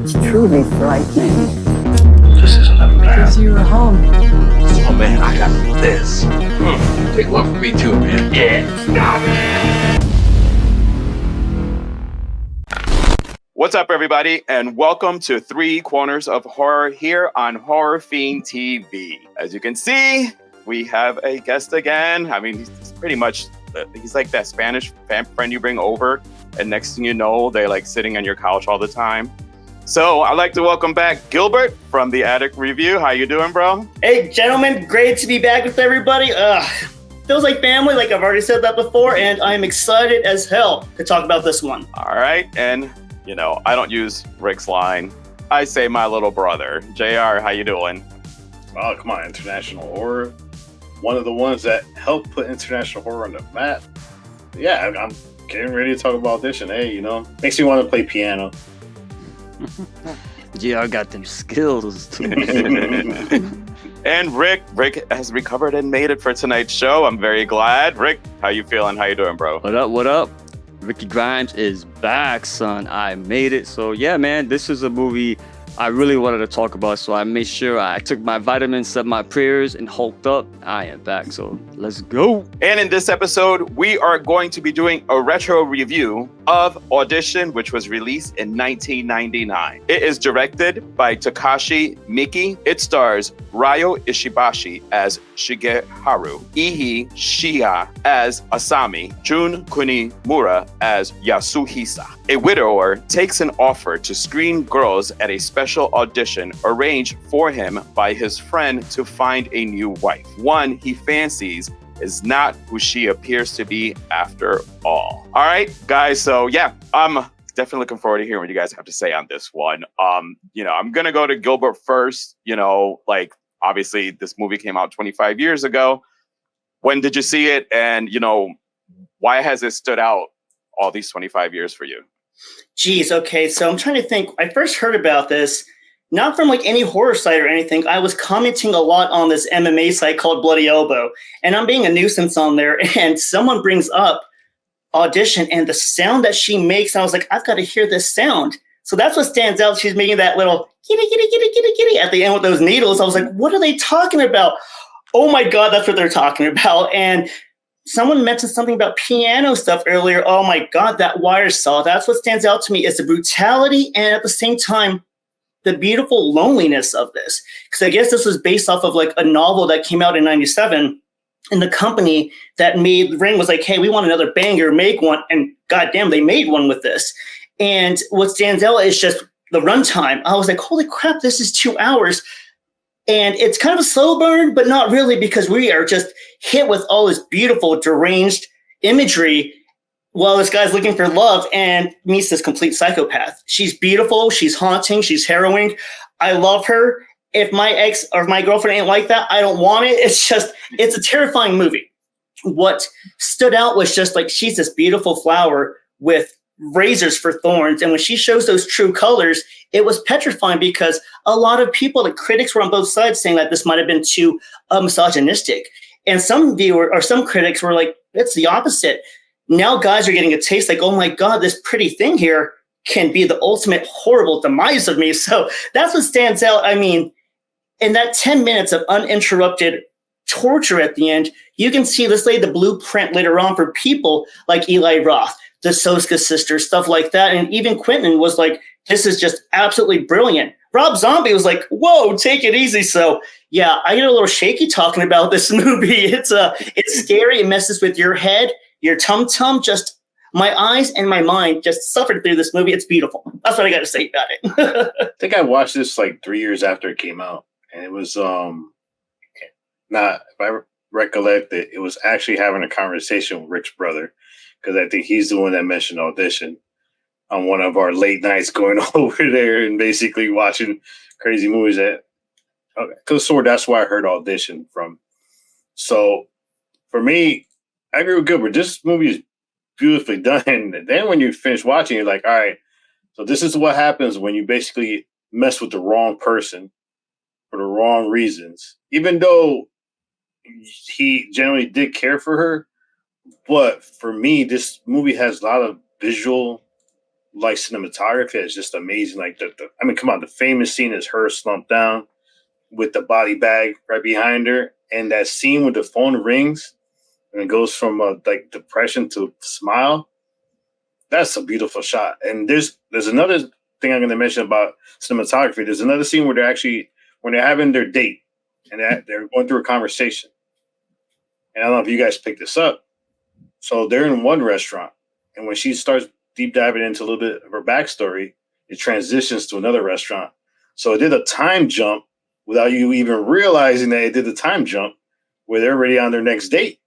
It's truly frightening. This isn't a man. Gives you a home. Oh man, I got this. Take one for me too, man. Yeah. Stop it! What's up, everybody, and welcome to Three Corners of Horror here on Horror Fiend TV. As you can see, we have a guest again. I mean, he's pretty much, he's like that Spanish friend you bring over, and next thing you know, they're like sitting on your couch all the time. So I'd like to welcome back Gilbert from the Addict Review. How you doing, bro? Hey, gentlemen, great to be back with everybody. Feels like family, like I've already said that before, and I'm excited as hell to talk about this one. All right, and you know, I don't use Rick's line. I say my little brother. JR, how you doing? Oh, come on, international horror. One of the ones that helped put international horror on the map. Yeah, I'm getting ready to talk about Audition. Hey, you know, makes me want to play piano. JR got them skills too. And Rick has recovered and made it for tonight's show. I'm very glad. Rick, how you feeling? How you doing, bro? What up, what up? Ricky Grimes is back, son. I made it. So yeah, man, this is a movie I really wanted to talk about. So I made sure I took my vitamins, said my prayers, and hulked up. I am back. So let's go. And in this episode, we are going to be doing a retro review of Audition, which was released in 1999. It is directed by Takashi Miike. It stars Ryo Ishibashi as Shigeharu, Ihi Shia as Asami, Jun Kunimura as Yasuhisa. A widower takes an offer to screen girls at a special audition arranged for him by his friend to find a new wife. One he fancies is not who she appears to be after all. All right, guys. So yeah, I'm definitely looking forward to hearing what you guys have to say on this one. You know, I'm gonna go to Gilbert first. You know, like obviously this movie came out 25 years ago. When did you see it? And you know, why has it stood out all these 25 years for you? Geez, okay, so I'm trying to think. I first heard about this, not from like any horror site or anything. I was commenting a lot on this MMA site called Bloody Elbow, and I'm being a nuisance on there, and someone brings up Audition and the sound that she makes, and I was like, I've got to hear this sound. So that's what stands out. She's making that little kitty, kitty, kitty, kitty, kitty at the end with those needles. I was like, what are they talking about? Oh my God, that's what they're talking about. And someone mentioned something about piano stuff earlier. Oh my God, that wire saw. That's what stands out to me is the brutality and at the same time, the beautiful loneliness of this. Because I guess this was based off of like a novel that came out in 97. And the company that made Ring was like, hey, we want another banger, make one. And goddamn, they made one with this. And what stands out is just the runtime. I was like, holy crap, this is 2 hours. And it's kind of a slow burn, but not really, because we are just hit with all this beautiful, deranged imagery while this guy's looking for love and meets this complete psychopath. She's beautiful. She's haunting. She's harrowing. I love her. If my ex or my girlfriend ain't like that, I don't want it. It's a terrifying movie. What stood out was just like, she's this beautiful flower with razors for thorns. And when she shows those true colors, it was petrifying because a lot of people, the critics were on both sides saying that this might have been too misogynistic. And some critics were like, it's the opposite. Now guys are getting a taste like, oh my God, this pretty thing here can be the ultimate horrible demise of me. So that's what stands out. I mean, in that 10 minutes of uninterrupted torture at the end, you can see this laid the blueprint later on for people like Eli Roth, the Soska sisters, stuff like that. And even Quentin was like, this is just absolutely brilliant. Rob Zombie was like, whoa, take it easy. So yeah, I get a little shaky talking about this movie. It's scary. It messes with your head, your tum-tum, just my eyes and my mind just suffered through this movie. It's beautiful. That's what I got to say about it. I think I watched this like 3 years after it came out. And it was, if I recollect it was actually having a conversation with Rick's brother, because I think he's the one that mentioned Audition on one of our late nights going over there and basically watching crazy movies. Because that's where I heard Audition from. So for me, I agree with Gilbert. This movie is beautifully done. And then when you finish watching, you're like, all right, so this is what happens when you basically mess with the wrong person for the wrong reasons. Even though he generally did care for her, but for me, this movie has a lot of visual, like cinematography. It's just amazing. Like I mean, come on, the famous scene is her slumped down with the body bag right behind her, and that scene with the phone rings and it goes from like depression to smile. That's a beautiful shot. And there's another thing I'm going to mention about cinematography. There's another scene where when they're having their date and they're going through a conversation. And I don't know if you guys picked this up. So they're in one restaurant, and when she starts deep diving into a little bit of her backstory, it transitions to another restaurant. So it did a time jump without you even realizing that it did the time jump, where they're already on their next date,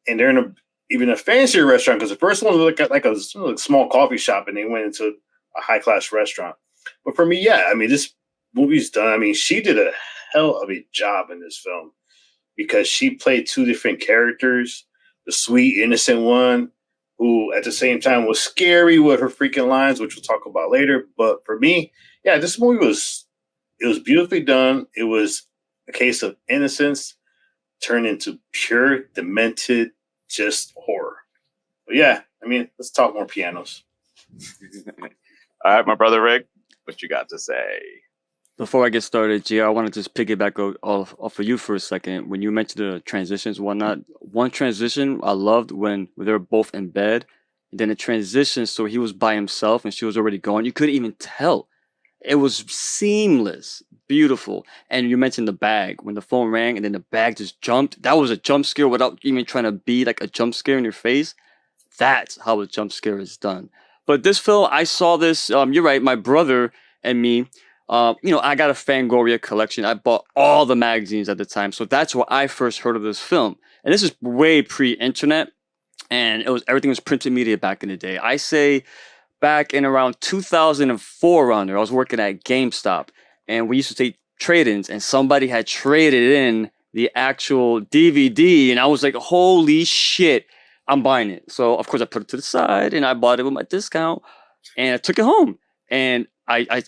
and they're in even a fancier restaurant, because the first one looked like a small coffee shop, and they went into a high class restaurant. But for me, yeah, I mean, this movie's done. I mean, she did a hell of a job in this film because she played two different characters. The sweet, innocent one, who at the same time was scary with her freaking lines, which we'll talk about later. But for me, yeah, this movie was beautifully done. It was a case of innocence turned into pure, demented, just horror. But yeah, I mean, let's talk more pianos. All right, my brother Rick, what you got to say? Before I get started, G, I want to just piggyback off of you for a second. When you mentioned the transitions and whatnot, one transition I loved when they were both in bed, and then it transitions so he was by himself and she was already gone. You couldn't even tell. It was seamless, beautiful. And you mentioned the bag. When the phone rang and then the bag just jumped, that was a jump scare without even trying to be like a jump scare in your face. That's how a jump scare is done. But this film, I saw this, you're right, my brother and me, I got a Fangoria collection. I bought all the magazines at the time. So that's where I first heard of this film. And this is way pre-internet. And everything was printed media back in the day. I say back in around 2004 around there, I was working at GameStop. And we used to take trade-ins. And somebody had traded in the actual DVD. And I was like, holy shit, I'm buying it. So, of course, I put it to the side. And I bought it with my discount. And I took it home. And I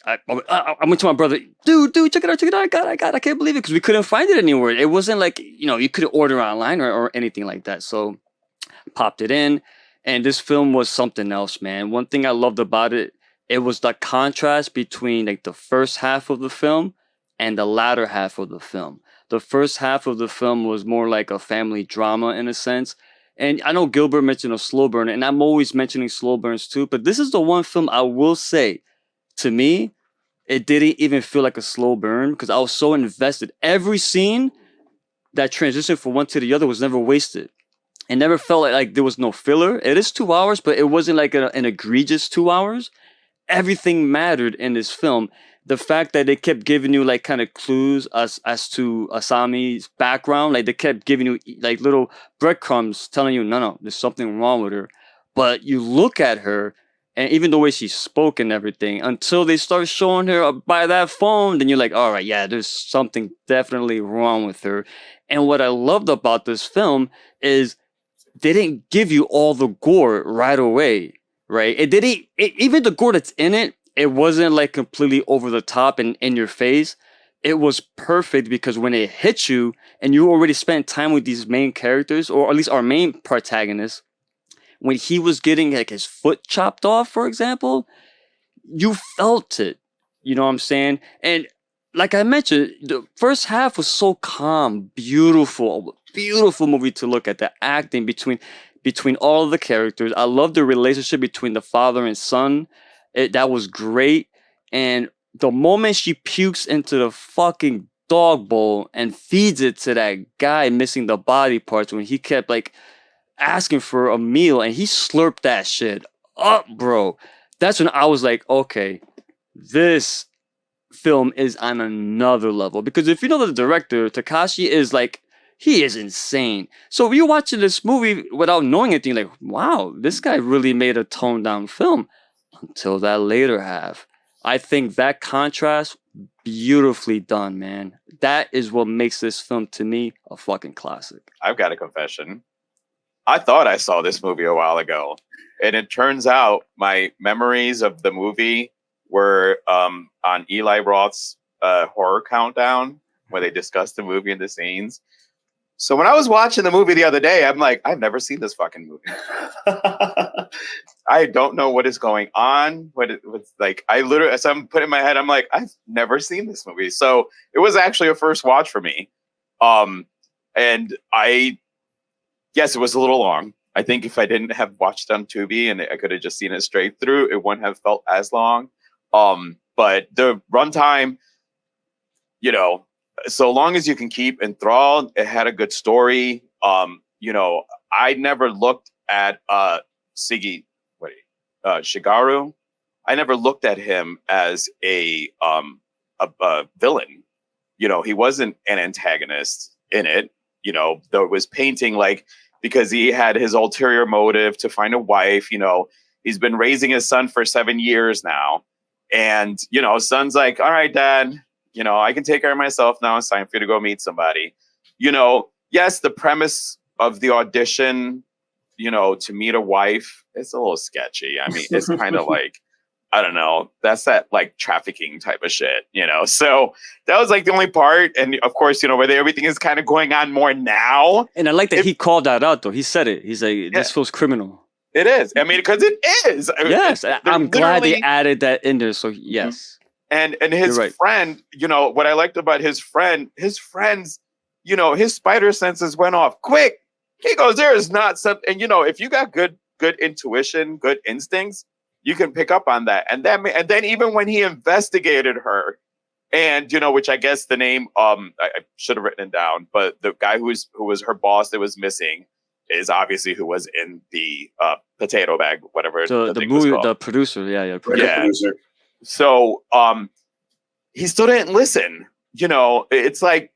went to my brother, dude, check it out, I got it, I can't believe it, because we couldn't find it anywhere. It wasn't like, you could order online or anything like that. So popped it in, and this film was something else, man. One thing I loved about it, it was the contrast between like the first half of the film and the latter half of the film. The first half of the film was more like a family drama in a sense. And I know Gilbert mentioned a slow burn, and I'm always mentioning slow burns too, but this is the one film I will say, to me, it didn't even feel like a slow burn because I was so invested. Every scene that transitioned from one to the other was never wasted. It never felt like there was no filler. It is 2 hours, but it wasn't like an egregious 2 hours. Everything mattered in this film. The fact that they kept giving you like kind of clues as to Asami's background, like they kept giving you like little breadcrumbs telling you, no, there's something wrong with her. But you look at her, and even the way she spoke and everything, until they start showing her by that phone, then you're like, all right, yeah, there's something definitely wrong with her. And what I loved about this film is they didn't give you all the gore right away, right? Even the gore that's in it, it wasn't like completely over the top and in your face. It was perfect because when it hit you and you already spent time with these main characters, or at least our main protagonist, when he was getting like his foot chopped off, for example, you felt it. You know what I'm saying? And like I mentioned, the first half was so calm, beautiful movie to look at. The acting between all of the characters. I love the relationship between the father and son. That was great. And the moment she pukes into the fucking dog bowl and feeds it to that guy missing the body parts, when he kept like asking for a meal and he slurped that shit up, bro. That's when I was like, okay, this film is on another level. Because if you know the director, Takashi is like, he is insane. So if you're watching this movie without knowing anything, like, wow, this guy really made a toned down film. Until that later half. I think that contrast, beautifully done, man. That is what makes this film, to me, a fucking classic. I've got a confession. I thought I saw this movie a while ago, and it turns out my memories of the movie were on Eli Roth's horror countdown where they discuss the movie and the scenes. So when I was watching the movie the other day, I'm like, I've never seen this fucking movie. I don't know what is going on. What it was like, I literally, as I'm putting in my head, I'm like, I've never seen this movie. So it was actually a first watch for me. And yes, it was a little long. I think if I didn't have watched on Tubi and I could have just seen it straight through, it wouldn't have felt as long. But the runtime, you know, so long as you can keep enthralled, it had a good story. You know, I never looked at Shigaru. I never looked at him as a villain. You know, he wasn't an antagonist in it. You know, though it was painting like, because he had his ulterior motive to find a wife. You know, he's been raising his son for 7 years now. And, you know, son's like, all right, Dad, you know, I can take care of myself now. It's time for you to go meet somebody. You know, yes, the premise of the audition, you know, to meet a wife, it's a little sketchy. I mean, it's kind of like, I don't know, that's that like trafficking type of shit, you know? So that was like the only part. And of course, you know, where everything is kind of going on more now. And I like that he called that out, though. He said it. He's like, this feels criminal. It is. I mean, because it is. Yes. I'm glad they added that in there. So, yes. And his friend, you know, what I liked about his friends, you know, his spider senses went off quick. He goes, there is not something, and you know, if you got good intuition, good instincts, you can pick up on that. And then even when he investigated her, and you know, which I guess the name, I should have written it down, but the guy who was her boss that was missing is obviously who was in the potato bag, whatever. The movie, the producer, producer. So he still didn't listen. You know, it's like,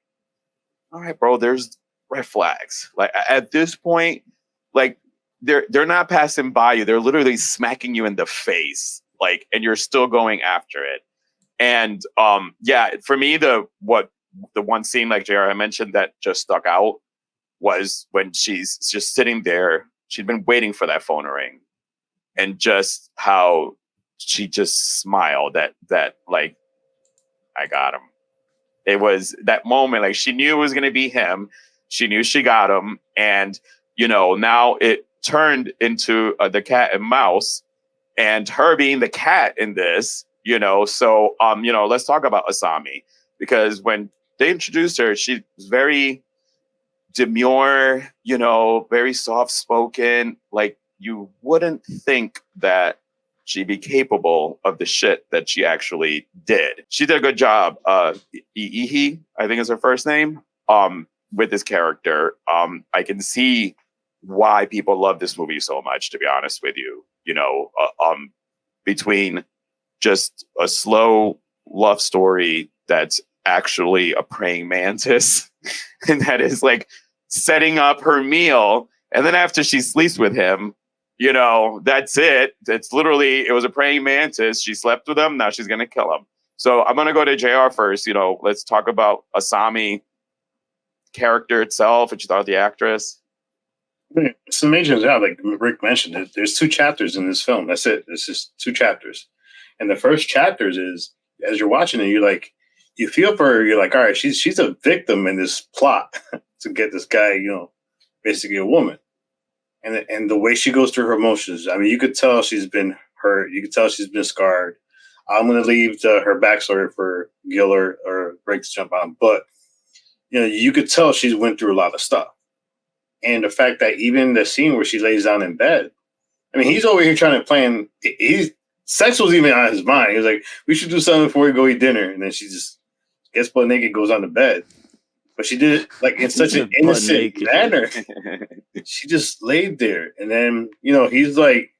all right, bro, there's red flags. Like at this point, like they're not passing by you. They're literally smacking you in the face. Like, and you're still going after it. And yeah, for me, the one scene like JR mentioned that just stuck out was when she's just sitting there. She'd been waiting for that phone to ring, and just how she just smiled that like, I got him. It was that moment, like she knew it was going to be him. She knew she got him. And, you know, now it turned into the cat and mouse, and her being the cat in this, you know. So, you know, let's talk about Asami, because when they introduced her, she was very demure, you know, very soft spoken. Like you wouldn't think that she'd be capable of the shit that she actually did. She did a good job. Iihi, I think is her first name, with this character. I can see why people love this movie so much, to be honest with you. You know, between just a slow love story that's actually a praying mantis, and that is like setting up her meal, and then after she sleeps with him, you know, that's it. It's literally, it was a praying mantis. She slept with him. Now she's going to kill him. So I'm going to go to JR first. You know, let's talk about Asami character itself. What you thought of the actress? It's amazing. Yeah, like Rick mentioned, there's 2 chapters in this film. That's it. It's just 2 chapters. And the first chapters is, as you're watching it, you're like, you feel for her. You're like, all right, she's a victim in this plot to get this guy, you know, basically a woman. And the way she goes through her emotions, I mean, you could tell she's been hurt. You could tell she's been scarred. I'm going to leave her backstory for Gilbert or Greg to jump on. But, you know, you could tell she's went through a lot of stuff. And the fact that even the scene where she lays down in bed, I mean, he's over here trying to plan. Sex was even on his mind. He was like, we should do something before we go eat dinner. And then she just gets butt naked, goes on to bed. But she did it like in such an innocent manner. She just laid there. And then, you know, he's like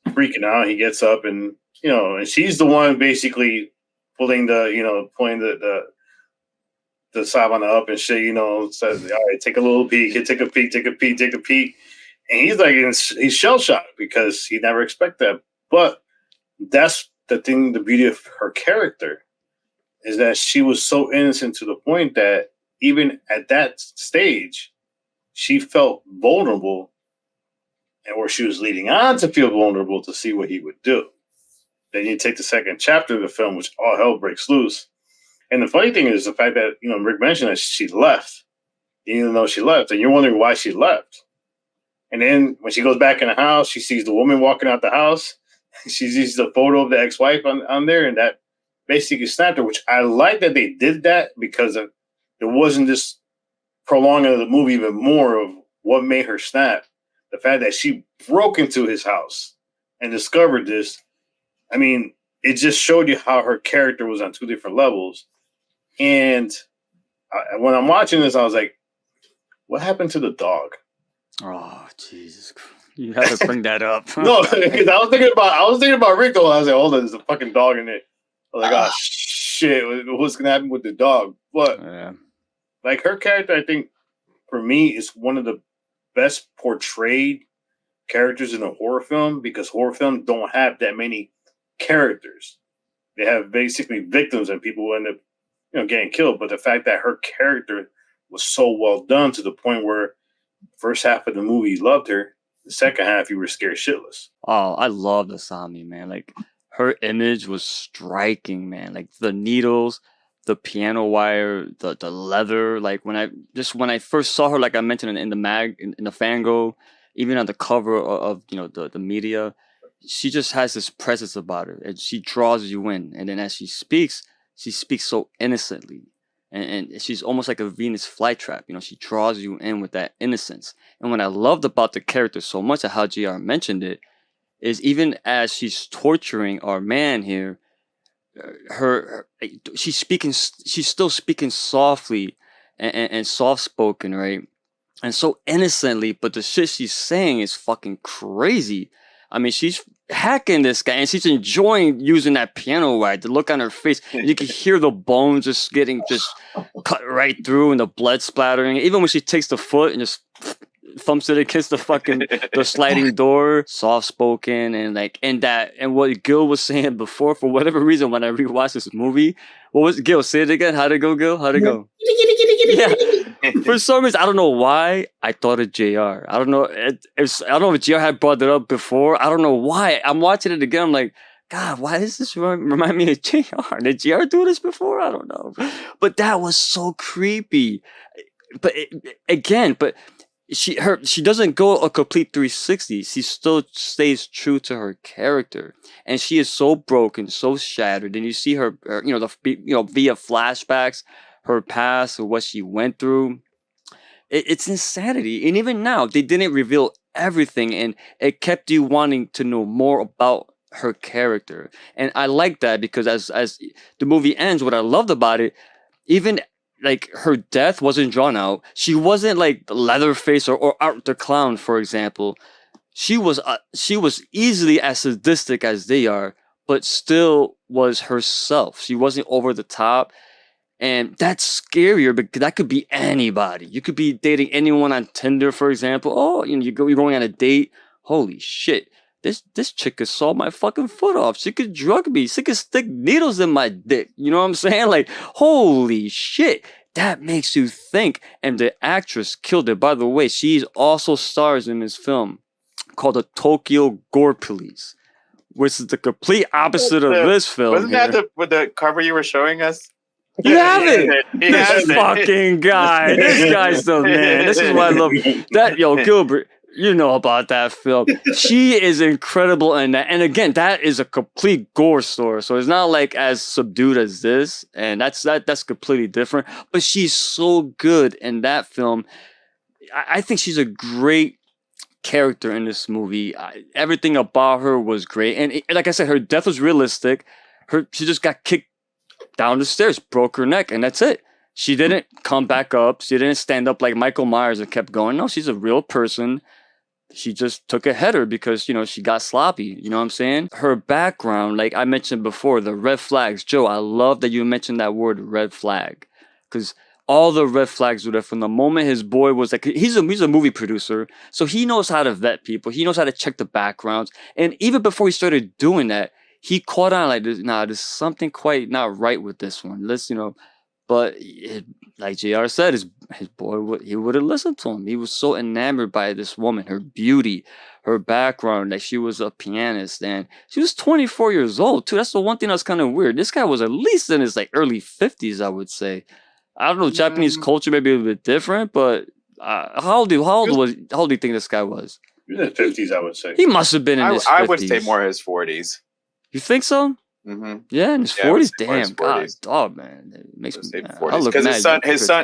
freaking out. He gets up and, you know, and she's the one basically pulling the Savannah up and shit, you know, says, all right, take a little peek, take a peek. And he's like, he's shell shocked because he never expected that. But that's the thing, the beauty of her character is that she was so innocent to the point that even at that stage, she felt vulnerable, and where she was leading on to feel vulnerable to see what he would do. Then you take the second chapter of the film, which all hell breaks loose. And the funny thing is the fact that, Rick mentioned that she left, even though she left, and you're wondering why she left. And then when she goes back in the house, she sees the woman walking out the house. She sees the photo of the ex-wife on there, and that basically snapped her, which I like that they did that because there wasn't this prolonging of the movie even more of what made her snap. The fact that she broke into his house and discovered this. I mean, it just showed you how her character was on two different levels. And when I'm watching this, I was like, what happened to the dog? Oh, Jesus Christ. You have to bring that up. No, because I was thinking about Rick though. I was like, hold on, there's a fucking dog in it. I was like, oh shit, what's gonna happen with the dog? But like her character, I think for me is one of the best portrayed characters in a horror film, because horror films don't have that many characters. They have basically victims and people who end up, getting killed. But the fact that her character was so well done to the point where first half of the movie you loved her, the second half you were scared shitless. Oh, I love Asami, man. Like her image was striking, man. Like the needles, the piano wire, the leather. Like when I first saw her, like I mentioned in the in the Fango, even on the cover of the media, she just has this presence about her, and she draws you in. And then as she speaks so innocently. And she's almost like a Venus flytrap. She draws you in with that innocence. And what I loved about the character so much, and how JR mentioned it, is even as she's torturing our man here, she's still speaking softly and soft spoken, right? And so innocently, but the shit she's saying is fucking crazy. I mean, she's hacking this guy, and she's enjoying using that piano wire. The look on her face, and you can hear the bones just getting cut right through, and the blood splattering. Even when she takes the foot and just thumps it against the sliding door, soft spoken, and what Gil was saying before. For whatever reason, when I rewatched this movie, what was Gil? Say it again. How'd it go, Gil? How'd it go? Yeah. For some reason, I don't know why I thought of JR. I don't know. I don't know if JR had brought it up before. I don't know why. I'm watching it again. I'm like, God, why does this remind me of JR? Did JR do this before? I don't know. But that was so creepy. But she doesn't go a complete 360. She still stays true to her character, and she is so broken, so shattered. And you see her via flashbacks, her past or what she went through. It's insanity. And even now, they didn't reveal everything, and it kept you wanting to know more about her character. And I like that, because as the movie ends, what I loved about it, even like her death wasn't drawn out. She wasn't like Leatherface or Art the Clown, for example. She was easily as sadistic as they are, but still was herself. She wasn't over the top. And that's scarier, because that could be anybody. You could be dating anyone on Tinder, for example. Oh, you're going on a date. Holy shit. This chick could saw my fucking foot off. She could drug me. She could stick needles in my dick. You know what I'm saying? Like, holy shit. That makes you think. And the actress killed it. By the way, she also stars in this film called The Tokyo Gore Police, which is the complete opposite of this film. Wasn't that the cover you were showing us? You have it. This fucking guy. This guy's the man. This is why I love that. Yo, Gilbert, you know about that film. She is incredible in that. And again, that is a complete gore story. So it's not like as subdued as this. And that's completely different. But she's so good in that film. I think she's a great character in this movie. Everything about her was great. And like I said, her death was realistic. She just got kicked down the stairs, broke her neck, and that's it. She didn't come back up. She didn't stand up like Michael Myers and kept going. No, she's a real person. She just took a header because, she got sloppy. You know what I'm saying? Her background, like I mentioned before, the red flags. Joe, I love that you mentioned that word, red flag. Because all the red flags were there from the moment his boy was like, he's a movie producer, so he knows how to vet people. He knows how to check the backgrounds. And even before he started doing that, he caught on like, there's something quite not right with this one. Let's, But like JR said, his boy, he wouldn't listen to him. He was so enamored by this woman, her beauty, her background, that she was a pianist, and she was 24 years old too. That's the one thing that's kind of weird. This guy was at least in his like early 50s, I would say. I don't know, Japanese culture may be a little bit different, but how old do you think this guy was? He was in his 50s, I would say. He must have been in his 50s. I would say more his 40s. You think so? Mm-hmm. Yeah, in his 40s. Damn, God, dog, man. It makes me because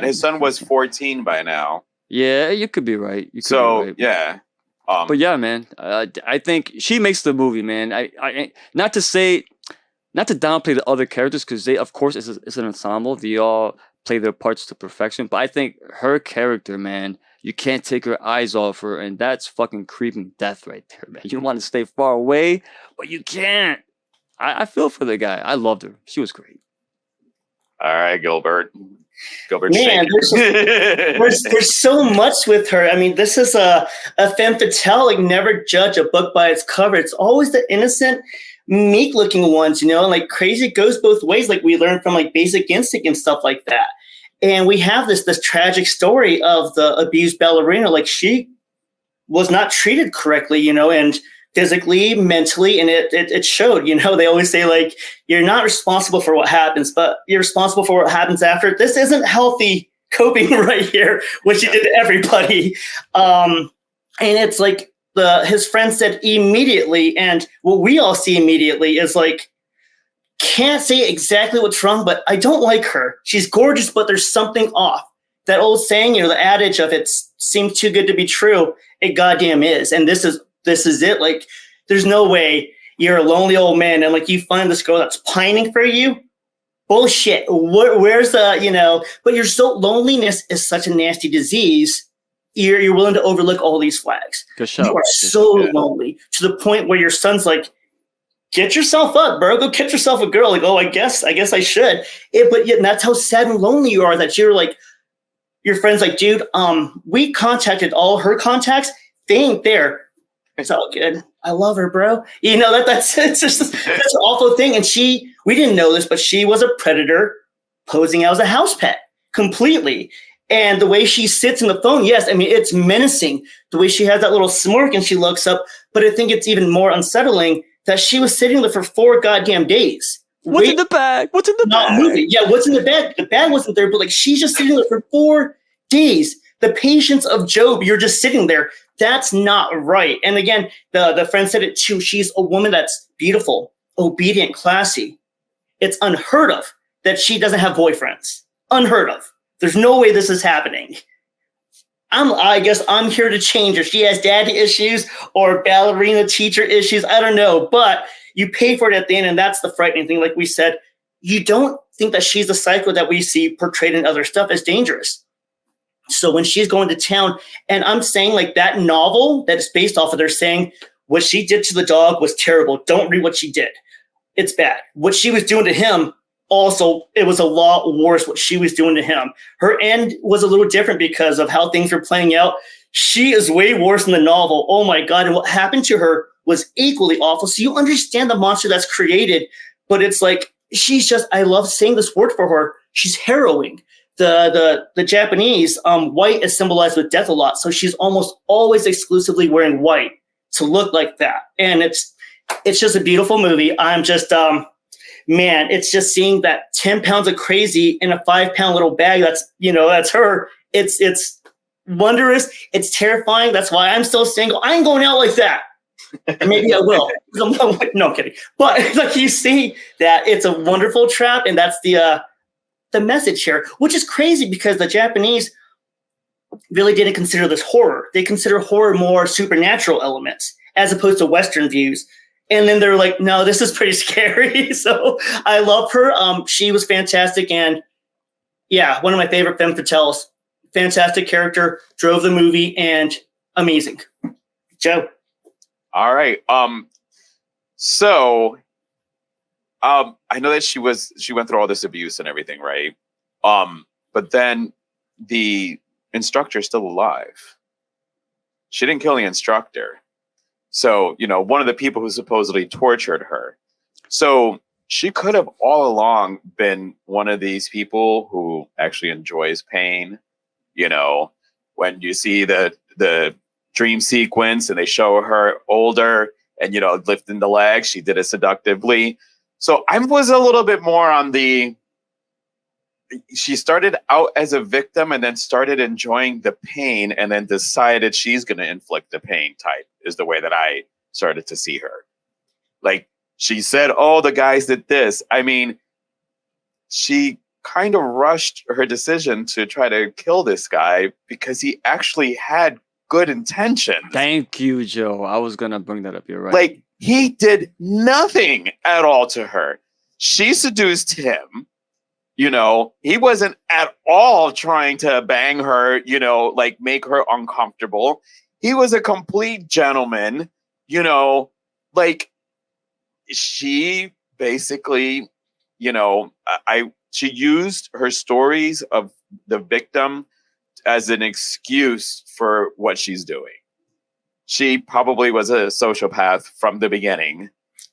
his son was 14 by now. Yeah, you could be right. Yeah. But yeah, man, I think she makes the movie, man. I not to downplay the other characters, because they, of course, it's an ensemble. They all play their parts to perfection. But I think her character, man, you can't take your eyes off her, and that's fucking creeping death right there, man. You want to stay far away, but you can't. I feel for the guy. I loved her. She was great. All right, Gilbert. Man, there's so much with her. I mean, this is a femme fatale. Like, never judge a book by its cover. It's always the innocent, meek-looking ones, and like crazy goes both ways. Like we learned from like Basic Instinct and stuff like that. And we have this tragic story of the abused ballerina. Like, she was not treated correctly, and physically, mentally, and it showed. They always say, like, you're not responsible for what happens, but you're responsible for what happens after. This isn't healthy coping right here, what you did to everybody. And it's like his friend said immediately, and what we all see immediately is like, can't say exactly what's wrong, but I don't like her. She's gorgeous, but there's something off. That old saying, the adage of it seems too good to be true, it goddamn is. And this is it. Like, there's no way you're a lonely old man and like you find this girl that's pining for you. Bullshit. Where's the, but loneliness is such a nasty disease. You're willing to overlook all these flags. You are so lonely to the point where your son's like, get yourself up, bro. Go get yourself a girl. Like, oh, I guess I should. But yet, that's how sad and lonely you are, that you're like, your friend's like, dude, we contacted all her contacts. They ain't there. It's all good. I love her, bro. That's just that's an awful thing. And we didn't know this, but she was a predator posing as a house pet completely. And the way she sits in the phone, yes, I mean, it's menacing. The way she has that little smirk and she looks up. But I think it's even more unsettling that she was sitting there for 4 goddamn days. What's in the bag? What's in the bag? Moving. Yeah, what's in the bag? The bag wasn't there, but like, she's just sitting there for 4 days. The patience of Job, you're just sitting there. That's not right. And again, the friend said it too. She's a woman that's beautiful, obedient, classy. It's unheard of that she doesn't have boyfriends. Unheard of. There's no way this is happening. I guess I'm here to change her. She has daddy issues or ballerina teacher issues. I don't know. But you pay for it at the end, and that's the frightening thing. Like we said, you don't think that she's the psycho that we see portrayed in other stuff as dangerous. So when she's going to town, and I'm saying like that novel that is based off of, they're saying what she did to the dog was terrible. Don't read what she did. It's bad. What she was doing to him, also, it was a lot worse what she was doing to him. Her end was a little different because of how things were playing out. She is way worse in the novel. Oh my God. And what happened to her was equally awful. So you understand the monster that's created, but it's like, she's just, I love saying this word for her. She's harrowing. The Japanese, white is symbolized with death a lot. So she's almost always exclusively wearing white to look like that. And it's just a beautiful movie. I'm just, man, it's just seeing that 10 pounds of crazy in a 5-pound little bag. That's her. It's wondrous. It's terrifying. That's why I'm still single. I ain't going out like that. Maybe I will. No, I'm kidding. But like, you see that it's a wonderful trap. And that's the message here, which is crazy because the Japanese really didn't consider this horror. They consider horror more supernatural elements as opposed to Western views. And then they're like, no, this is pretty scary. So I love her. She was fantastic. And yeah, one of my favorite femme fatales. Fantastic character, drove the movie, and amazing. Joe. All right. So I know that she went through all this abuse and everything, right? But then the instructor's still alive. She didn't kill the instructor. So, one of the people who supposedly tortured her. So she could have all along been one of these people who actually enjoys pain. You know, when you see the dream sequence and they show her older and, you know, lifting the legs, she did it seductively. So I was a little bit more on she started out as a victim and then started enjoying the pain and then decided she's going to inflict the pain type is the way that I started to see her. Like, she said, oh, the guys did this. I mean, she kind of rushed her decision to try to kill this guy because he actually had good intentions. Thank you, Joe. I was going to bring that up. You're right. Like, he did nothing at all to her. She seduced him. You know, he wasn't at all trying to bang her, you know, like make her uncomfortable. He was a complete gentleman, you know, like, she basically, you know, she used her stories of the victim as an excuse for what she's doing. She probably was a sociopath from the beginning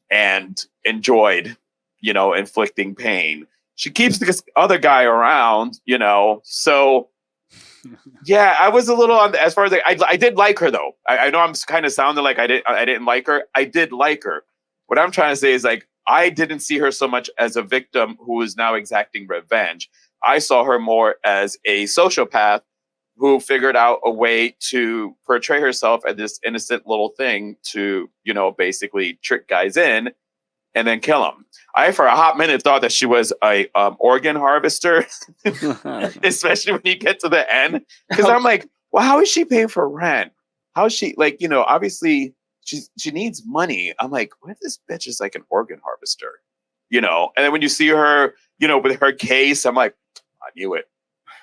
and enjoyed, you know, inflicting pain. She keeps this other guy around, you know, so yeah, I was a little on as far as I did like her though. I know I'm kind of sounding like I didn't like her. I did like her. What I'm trying to say is, like, I didn't see her so much as a victim who is now exacting revenge. I saw her more as a sociopath who figured out a way to portray herself as this innocent little thing to, you know, basically trick guys in and then kill them. I, for a hot minute, thought that she was a organ harvester, especially when you get to the end. Because I'm like, well, how is she paying for rent? How is she, like, you know, obviously she needs money. I'm like, what if this bitch is like an organ harvester? You know? And then when you see her, you know, with her case, I'm like, I knew it.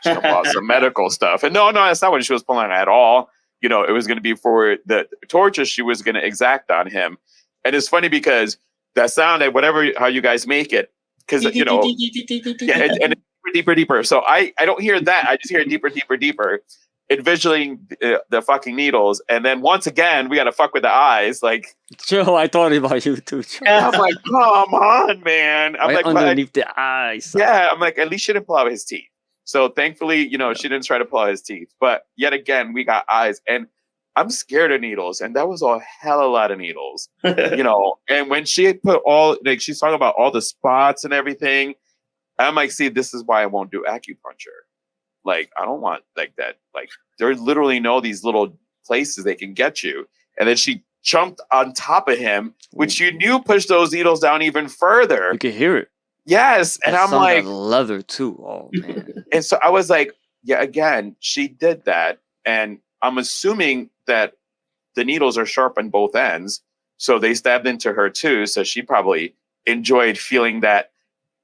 She's gonna pull some medical stuff. And no, that's not what she was pulling at all. You know, it was going to be for the torture she was going to exact on him. And it's funny because that sound, whatever, how you guys make it, because, you know, yeah, and deeper. So I don't hear that. I just hear deeper. Envisioning the fucking needles, and then once again we gotta fuck with the eyes. Like, Joe, I thought about you too, Joe. I'm like, come on, man. I'm right like, underneath the eyes. Yeah, I'm like, at least she didn't pull out his teeth. So thankfully, you know, she didn't try to pull out his teeth. But yet again, we got eyes, and I'm scared of needles, and that was a hell of a lot of needles, you know. And when she put she's talking about all the spots and everything, I'm like, see, this is why I won't do acupuncture. Like, I don't want like that. Like, there literally know these little places they can get you. And then she jumped on top of him, which you knew pushed those needles down even further. You can hear it. Yes. And I'm like, leather too. Oh, man. And so I was like, yeah, again, she did that. And I'm assuming that the needles are sharp on both ends. So they stabbed into her too. So she probably enjoyed feeling that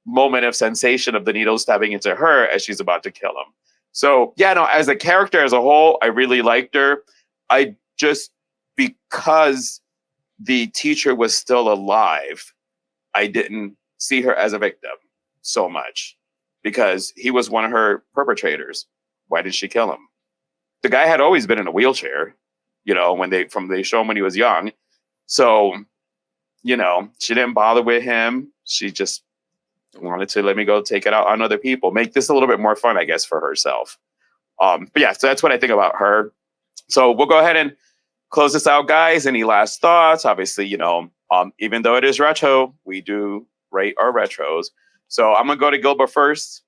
moment of sensation of the needles stabbing into her as she's about to kill him. So, yeah, no, as a character as a whole, I really liked her. I just, because the teacher was still alive, I didn't see her as a victim so much because he was one of her perpetrators. Why did she kill him? The guy had always been in a wheelchair, you know, when they show him when he was young. So, you know, she didn't bother with him. She just wanted to let me go take it out on other people, make this a little bit more fun, I guess, for herself. But yeah, so that's what I think about her. So we'll go ahead and close this out, guys. Any last thoughts? Obviously, you know, even though it is retro, we do rate our retros. So I'm gonna go to Gilbert first.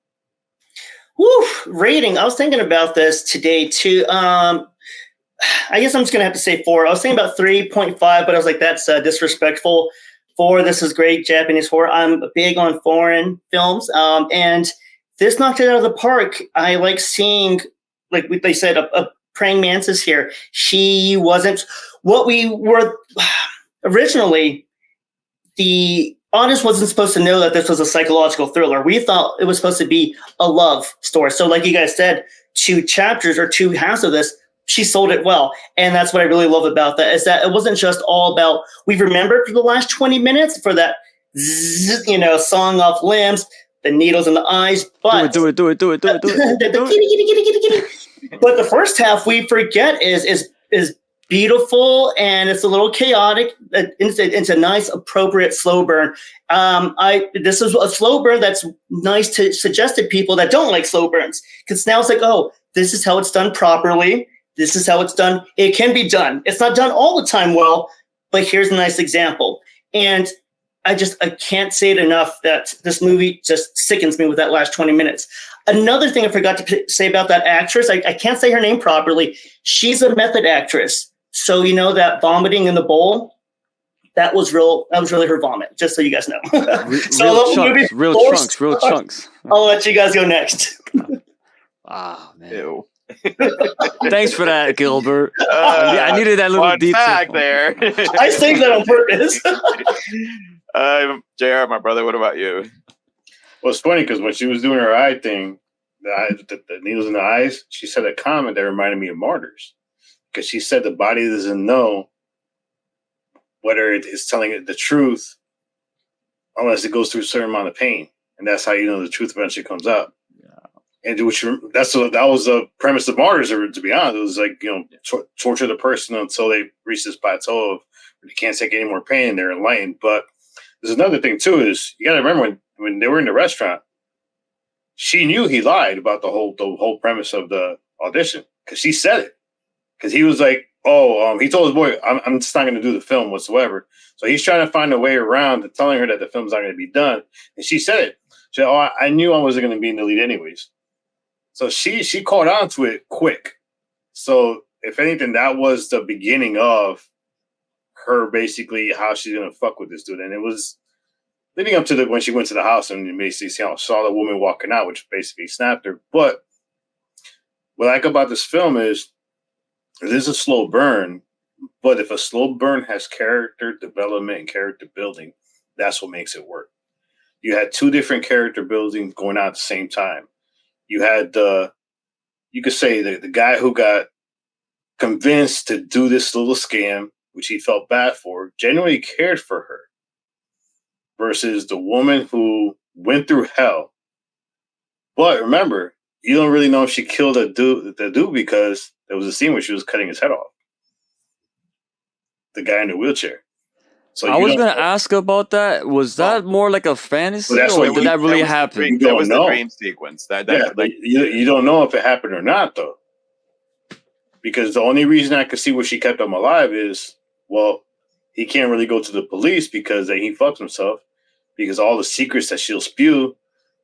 Woo, rating. I was thinking about this today too. I guess I'm just gonna have to say 4. I was thinking about 3.5, but I was like, that's disrespectful. 4, this is great Japanese horror. I'm big on foreign films, and this knocked it out of the park. I like seeing, like they said, a praying mantis here. She wasn't what we were originally. The audience wasn't supposed to know that this was a psychological thriller. We thought it was supposed to be a love story. So like you guys said, 2 chapters or 2 halves of this, she sold it well. And that's what I really love about that, is that it wasn't just all about, we remembered for the last 20 minutes for that, zzz, you know, sawing off limbs, the needles in the eyes, but Do it. the kitty. But the first half we forget is beautiful and it's a little chaotic. It's a nice, appropriate slow burn. This is a slow burn that's nice to suggest to people that don't like slow burns, because now it's like, oh, this is how it's done properly. This is how it's done. It can be done. It's not done all the time well, but here's a nice example. And I can't say it enough that this movie just sickens me with that last 20 minutes. Another thing I forgot to say about that actress, I can't say her name properly. She's a method actress. So, you know, that vomiting in the bowl, that was really her vomit, just so you guys know. Real chunks. I'll let you guys go next. Man. Ew. Thanks for that, Gilbert. I needed that little detail. Fact there. I saved that on purpose. JR, my brother, what about you? Well, it's funny because when she was doing her eye thing, the needles in the eyes, she said a comment that reminded me of Martyrs. Because she said the body doesn't know whether it is telling it the truth unless it goes through a certain amount of pain. And that's how you know the truth eventually comes out. And that was the premise of Martyrs, to be honest. It was like, you know, torture the person until they reach this plateau of they can't take any more pain and they're enlightened. But there's another thing, too, is you got to remember when they were in the restaurant, she knew he lied about the whole premise of the audition because she said it. Because he was like, he told his boy, I'm just not going to do the film whatsoever. So he's trying to find a way around to telling her that the film's not going to be done. And she said it. She said, I knew I wasn't going to be in the lead anyways. So she caught on to it quick. So if anything, that was the beginning of her basically how she's going to fuck with this dude. And it was leading up to when she went to the house and basically saw the woman walking out, which basically snapped her. But what I like about this film is it is a slow burn, but if a slow burn has character development and character building, that's what makes it work. You had two different character buildings going on at the same time. You had you could say the guy who got convinced to do this little scam, which he felt bad for, genuinely cared for her, versus the woman who went through hell. But remember, you don't really know if she killed the dude because there was a scene where she was cutting his head off. The guy in the wheelchair. So I was going to ask about that. Was that more like a fantasy, that's or what did that really happen? That was the dream sequence. You don't know if it happened or not, though. Because the only reason I could see where she kept him alive is, well, he can't really go to the police because he fucks himself. Because all the secrets that she'll spew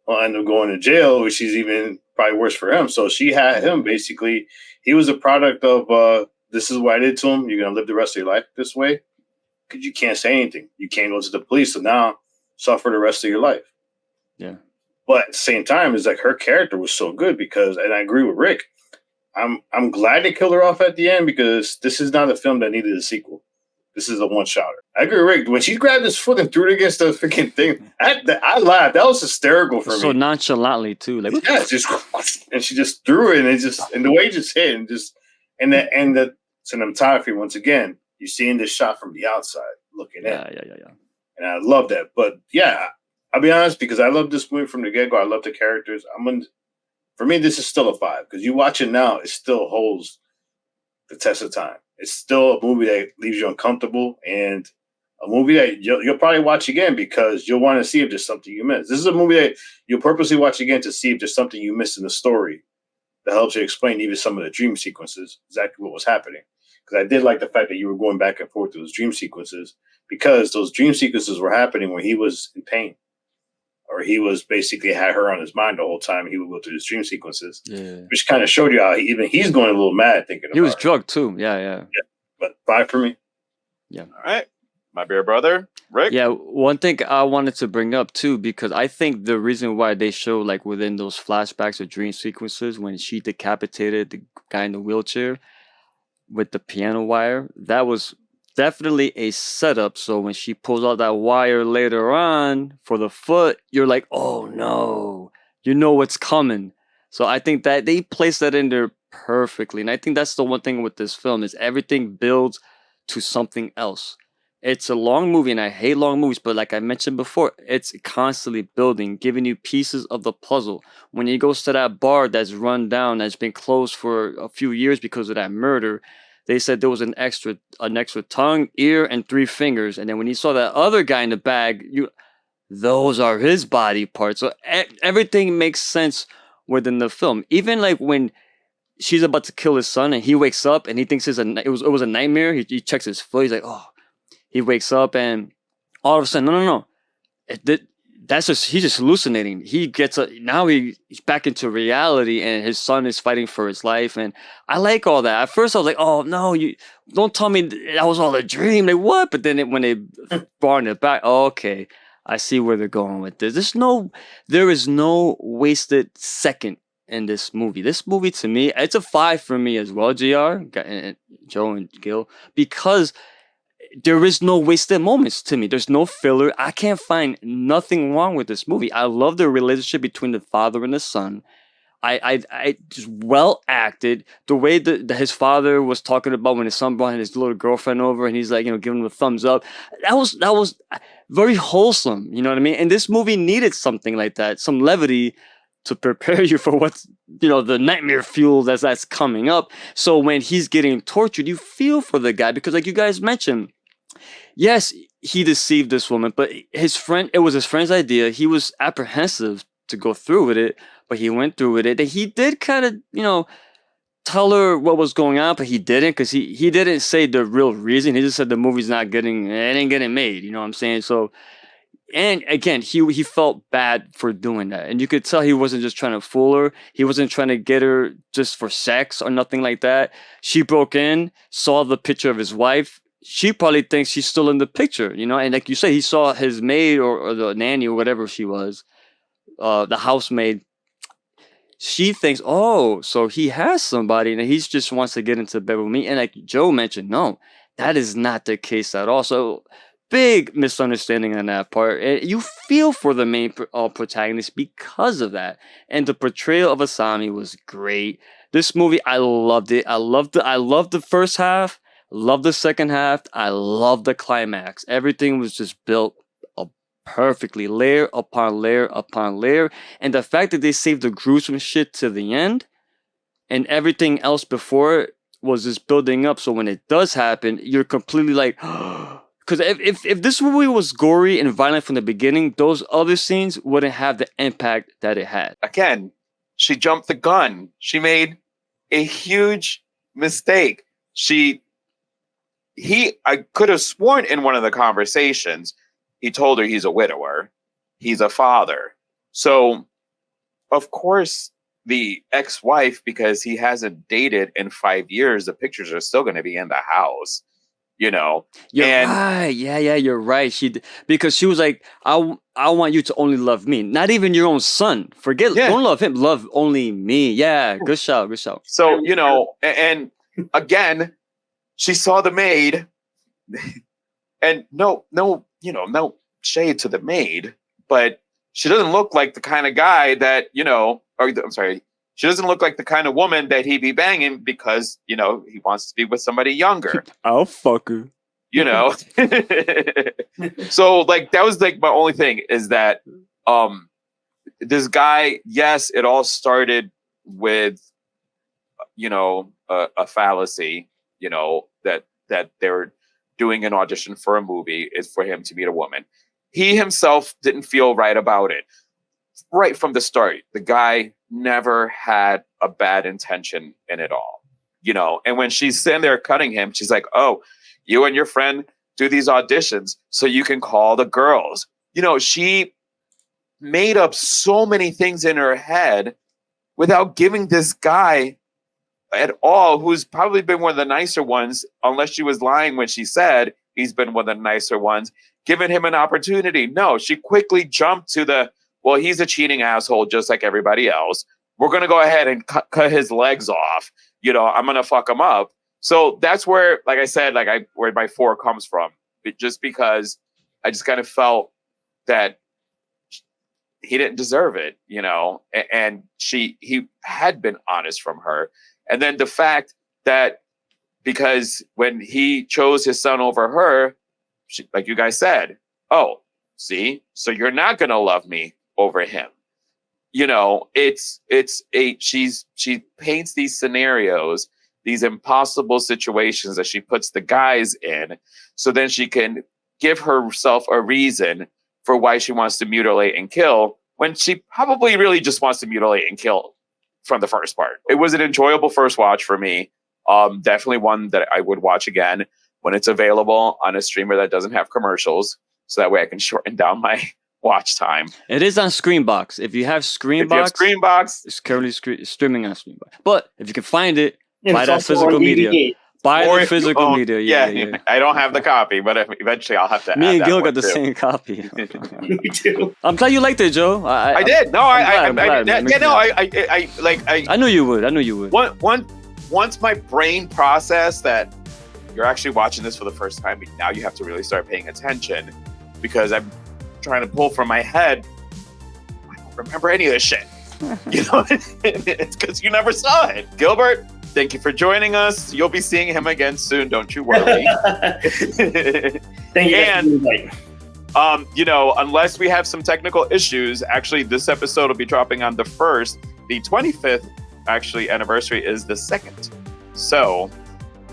will end up going to jail, which is even probably worse for him. So she had him basically. He was a product of this is what I did to him. You're going to live the rest of your life this way because you can't say anything. You can't go to the police. So now suffer the rest of your life. Yeah. But at the same time, it's like her character was so good because, and I agree with Rick, I'm glad they killed her off at the end because this is not a film that needed a sequel. This is a one-shotter. I agree with Rick. When she grabbed his foot and threw it against the freaking thing, I laughed. That was hysterical for me. So nonchalantly too, like and she just threw it, and the way it just hit, and the cinematography once again, you're seeing this shot from the outside looking in. Yeah. And I love that. But yeah, I'll be honest because I love this movie from the get-go. I love the characters. For me, this is still a 5 because you watch it now, it still holds the test of time. It's still a movie that leaves you uncomfortable and a movie that you'll probably watch again because you'll want to see if there's something you missed. This is a movie that you'll purposely watch again to see if there's something you missed in the story that helps you explain even some of the dream sequences, exactly what was happening. Because I did like the fact that you were going back and forth through those dream sequences because those dream sequences were happening when he was in pain or he was basically had her on his mind the whole time. He would go through his dream sequences, which kind of showed you how even he's going a little mad thinking about it. He was drugged too. Yeah. But 5 for me. Yeah. All right. My beer brother, Rick? Yeah, one thing I wanted to bring up too, because I think the reason why they show like within those flashbacks or dream sequences when she decapitated the guy in the wheelchair with the piano wire, that was definitely a setup. So when she pulls out that wire later on for the foot, you're like, oh no, you know what's coming. So I think that they placed that in there perfectly. And I think that's the one thing with this film is everything builds to something else. It's a long movie and I hate long movies, but like I mentioned before, it's constantly building, giving you pieces of the puzzle. When he goes to that bar that's run down, that's been closed for a few years because of that murder, they said there was an extra tongue, ear, and 3 fingers. And then when you saw that other guy in the bag, those are his body parts. So everything makes sense within the film. Even like when she's about to kill his son and he wakes up and he thinks it was a nightmare. He checks his foot. He's like, oh, he wakes up and all of a sudden, no. He's just hallucinating. He gets now he's back into reality and his son is fighting for his life. And I like all that. At first I was like, oh no, you don't tell me that was all a dream. Like what? But then when they brought it back, oh, okay, I see where they're going with this. There is no wasted second in this movie. This movie to me, it's a 5 for me as well, JR, and Joe and Gil, because there is no wasted moments to me. There's no filler. I can't find nothing wrong with this movie. I love the relationship between the father and the son. I just well acted. The way that his father was talking about when his son brought his little girlfriend over and he's like, giving him a thumbs up. That was very wholesome. You know what I mean? And this movie needed something like that, some levity to prepare you for what's, the nightmare fuel that's coming up. So when he's getting tortured, you feel for the guy because like you guys mentioned, yes, he deceived this woman, but it was his friend's idea. He was apprehensive to go through with it, but he went through with it. And he did kind of, tell her what was going on, but he didn't because he didn't say the real reason. He just said the movie's it ain't getting made. You know what I'm saying? So, and again, he felt bad for doing that. And you could tell he wasn't just trying to fool her. He wasn't trying to get her just for sex or nothing like that. She broke in, saw the picture of his wife. She probably thinks she's still in the picture, and like you say, he saw his maid or the nanny or whatever she was, the housemaid. She thinks, oh, so he has somebody and he just wants to get into bed with me. And like Joe mentioned, no, that is not the case at all. So big misunderstanding on that part. And you feel for the main protagonist because of that. And the portrayal of Asami was great. This movie, I loved it. I loved the first half. Love the second half. I love the climax. Everything was just built perfectly, layer upon layer upon layer. And the fact that they saved the gruesome shit to the end and everything else before it was just building up. So when it does happen, you're completely like, because if this movie was gory and violent from the beginning, those other scenes wouldn't have the impact that it had. Again, she jumped the gun. She made a huge mistake. I could have sworn in one of the conversations, he told her he's a widower. He's a father. So, of course, the ex-wife, because he hasn't dated in 5 years, the pictures are still going to be in the house, You're right. Yeah, you're right. Because she was like, I want you to only love me. Not even your own son. Don't love him. Love only me. Yeah, good shout. So, and again, she saw the maid, and no shade to the maid, but she doesn't look like the kind of guy that, she doesn't look like the kind of woman that he'd be banging because, he wants to be with somebody younger. I'll fuck her. So like, that was like my only thing is that, this guy, yes, it all started with, a fallacy, that they were doing an audition for a movie is for him to meet a woman. He himself didn't feel right about it. Right from the start, the guy never had a bad intention in it all, and when she's sitting there cutting him, she's like, oh, you and your friend do these auditions so you can call the girls. She made up so many things in her head without giving this guy at all, who's probably been one of the nicer ones, unless she was lying when she said he's been one of the nicer ones, giving him an opportunity. No, she quickly jumped to well, he's a cheating asshole just like everybody else. We're going to go ahead and cut his legs off. I'm going to fuck him up. So that's where, like I said, where my 4 comes from. Just because I just kind of felt that he didn't deserve it, and he had been honest from her. And then the fact that because when he chose his son over her, like you guys said, oh, see, so you're not going to love me over him. She paints these scenarios these impossible situations that she puts the guys in, so then she can give herself a reason for why she wants to mutilate and kill, when she probably really just wants to mutilate and kill from the first part. It was an enjoyable first watch for me. Definitely one that I would watch again when it's available on a streamer that doesn't have commercials, so that way I can shorten down my watch time. It is on Screenbox. If you have Screenbox, Screenbox, it's currently streaming on Screenbox. But if you can find it, And buy it's that also physical on media. DVD. Buy or the if physical you own- media. Yeah, I don't have the copy, but eventually I'll have to. Me add and that Gil one got the too. same copy. Me too. I'm glad you liked it, Joe. I did. No, I'm glad, man. Makes me I I knew you would. I knew you would. once my brain processed that you're actually watching this for the first time, now you have to really start paying attention, because I'm trying to pull from my head. I don't remember any of this shit. You know, it's because you never saw it. Gilbert, thank you for joining us. You'll be seeing him again soon. Don't you worry. Thank you. And- for the invite. You know, unless we have some technical issues, actually, this episode will be dropping on the 1st. The 25th, actually, anniversary is the 2nd. So,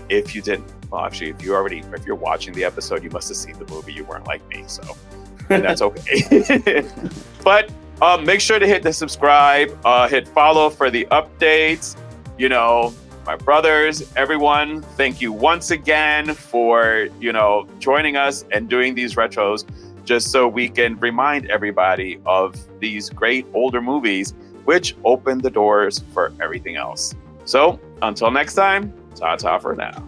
if you didn't, well, actually, if you're watching the episode, you must have seen the movie. You weren't like me, so, and that's okay. But make sure to hit the subscribe, hit follow for the updates. You know, my brothers, everyone, thank you once again for, joining us and doing these retros, just so we can remind everybody of these great older movies, which open the doors for everything else. So until next time, ta-ta for now.